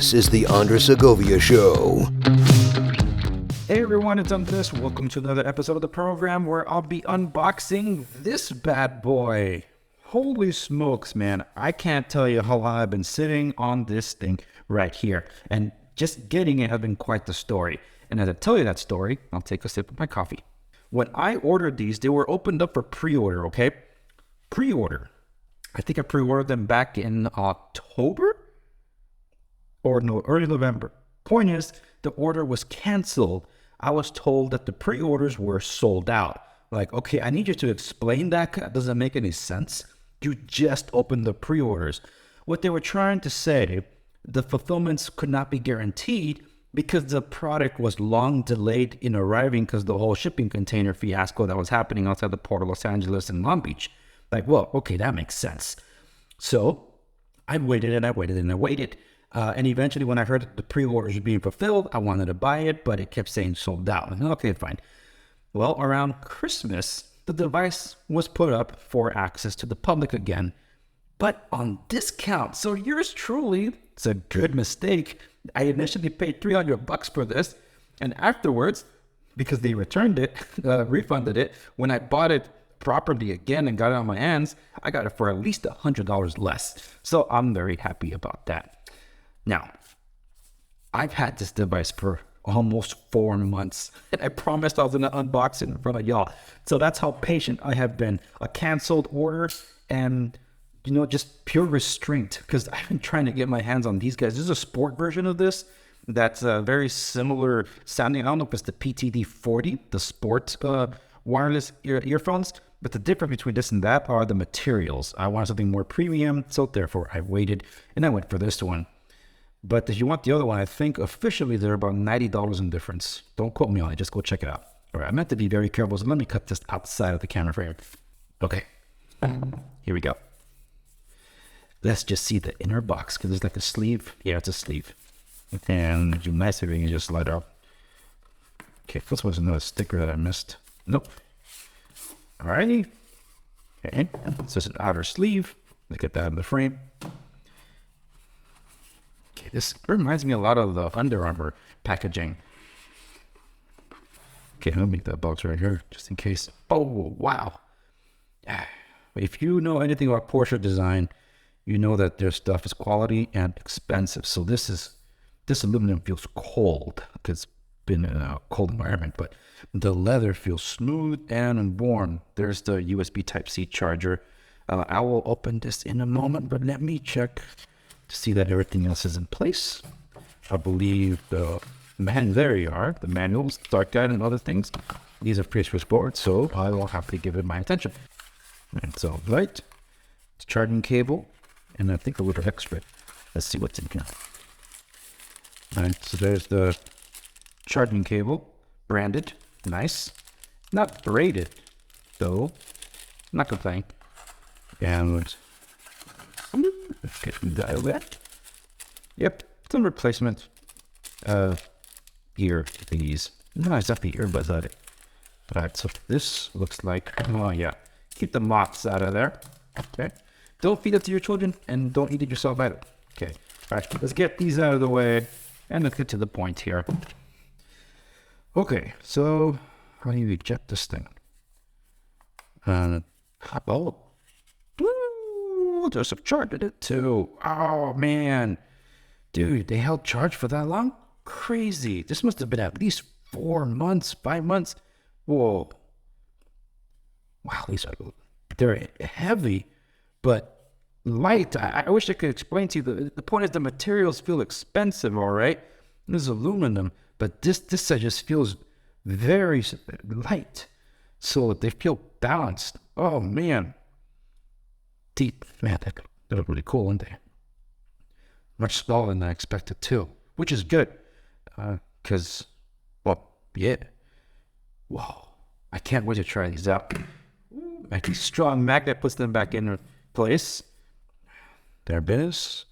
This is the Andre Segovia Show. Hey everyone, it's Andres. Welcome to another episode of the program where I'll be unboxing this bad boy. Holy smokes, man. I can't tell you how long I've been sitting on this thing right here. And just getting it has been quite the story. And as I tell you that story, I'll take a sip of my coffee. When I ordered these, they were opened up for pre-order, okay? Pre-order. I think I pre-ordered them back in October? Or no, early November. Point is, the order was canceled. I was told that the pre-orders were sold out. Like, okay, I need you to explain that. That doesn't make any sense. You just opened the pre-orders. What they were trying to say, the fulfillments could not be guaranteed because the product was long delayed in arriving because the whole shipping container fiasco that was happening outside the port of Los Angeles and Long Beach. Like, well, okay, that makes sense. So I waited and I waited and I waited. And eventually when I heard that the pre-orders were being fulfilled, I wanted to buy it, but it kept saying sold out. Okay, fine. Well, around Christmas, the device was put up for access to the public again, but on discount. So yours truly, it's a good mistake. I initially paid $300 for this, and afterwards, because they returned it, refunded it, when I bought it properly again and got it on my hands, I got it for at least $100 less. So I'm very happy about that. Now, I've had this device for almost 4 months, and I promised I was going to unbox it in front of y'all. So that's how patient I have been. A canceled order and, just pure restraint, because I've been trying to get my hands on these guys. This is a sport version of this that's very similar sounding. I don't know if it's the PDT60, the sport wireless earphones, but the difference between this and that are the materials. I wanted something more premium, so therefore I waited, and I went for this one. But if you want the other one, I think officially they're about $90 in difference. Don't quote me on it, just go check it out. All right, I meant to be very careful, so let me cut this outside of the camera frame. Okay, here we go. Let's just see the inner box, because there's like a sleeve. Yeah, it's a sleeve. And you nice everything, you just slide out. Okay, this was another sticker that I missed. Nope. Alrighty. Okay, so it's an outer sleeve. Let's get that in the frame. Okay, this reminds me a lot of the Under Armour packaging. Okay, I'll make that box right here, just in case. Oh, wow. If you know anything about Porsche design, you know that their stuff is quality and expensive. So this aluminum feels cold because it's been in a cold environment, but the leather feels smooth and warm. There's the USB Type-C charger. I will open this in a moment, but let me check to see that everything else is in place. I believe there you are, the manuals, start guide, and other things. These are pretty straightforward, so I will have to give it my attention. And so, right, it's charging cable, and I think a little extra. Let's see what's in here. All right, so there's the charging cable, branded, nice. Not braided, though. Not complaining. And let's get dial that. Yep, some replacement ear thingies. No, it's not the earbuds on it. Alright, so this looks like, oh yeah, keep the moths out of there. Okay, don't feed it to your children and don't eat it yourself either. Okay, alright, let's get these out of the way and let's get to the point here. Okay, so how do you eject this thing? Oh, there's a charge in it too. Oh man, dude, they held charge for that long? Crazy. This must have been at least 4 months, 5 months. Whoa. Wow, they're heavy, but light. I wish I could explain to you. The point is the materials feel expensive, all right? This is aluminum, but this just feels very light. So they feel balanced. Oh man. Man, they look really cool, aren't they? Much smaller than I expected too, which is good. Because, well, yeah. Whoa. I can't wait to try these out. Make strong magnet puts them back in place. There it is.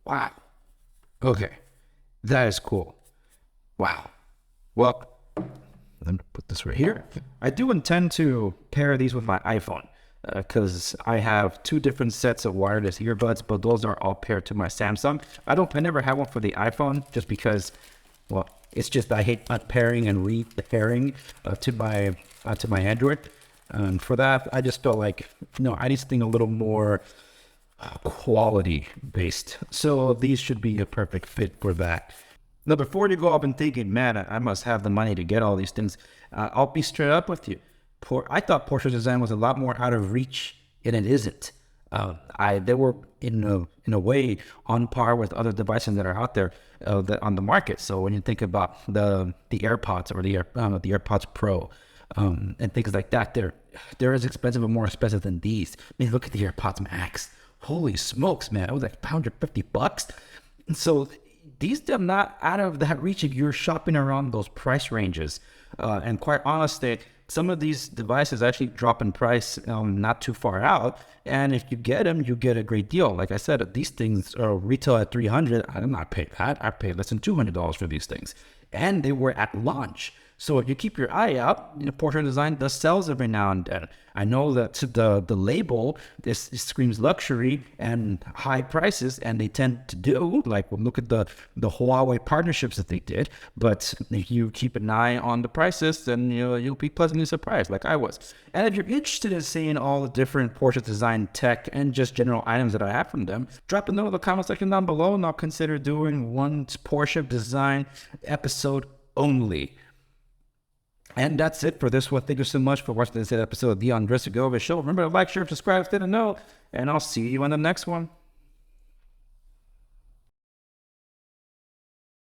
Wow. Okay. That is cool. Wow. Well, let me put this right here. I do intend to pair these with my iPhone. because I have two different sets of wireless earbuds, but those are all paired to my Samsung. I never had one for the iPhone just because, well, it's just I hate unpairing and re-pairing to my Android. And for that, I just felt like, I need something a little more quality based. So these should be a perfect fit for that. Now, before you go up and thinking, man, I must have the money to get all these things, I'll be straight up with you. I thought Porsche's design was a lot more out of reach, and it isn't. They were in a way on par with other devices that are out there on the market. So when you think about the AirPods or the AirPods Pro and things like that, they're as expensive or more expensive than these. I mean, look at the AirPods Max. Holy smokes, man! It was like $150. And so these are not out of that reach if you're shopping around those price ranges. And quite honestly, some of these devices actually drop in price not too far out. And if you get them, you get a great deal. Like I said, these things retail at $300. I did not pay that. I paid less than $200 for these things. And they were at launch. So if you keep your eye out, Porsche design does sells every now and then. I know that the label this screams luxury and high prices, and they tend to do. Like, look at the Huawei partnerships that they did. But if you keep an eye on the prices, then you'll be pleasantly surprised, like I was. And if you're interested in seeing all the different Porsche design tech and just general items that I have from them, drop a note in the comment section down below, and I'll consider doing one Porsche design episode only. And that's it for this one. Thank you so much for watching this episode of the Segovia Show. Remember to like, share, subscribe, stay to know, and I'll see you on the next one.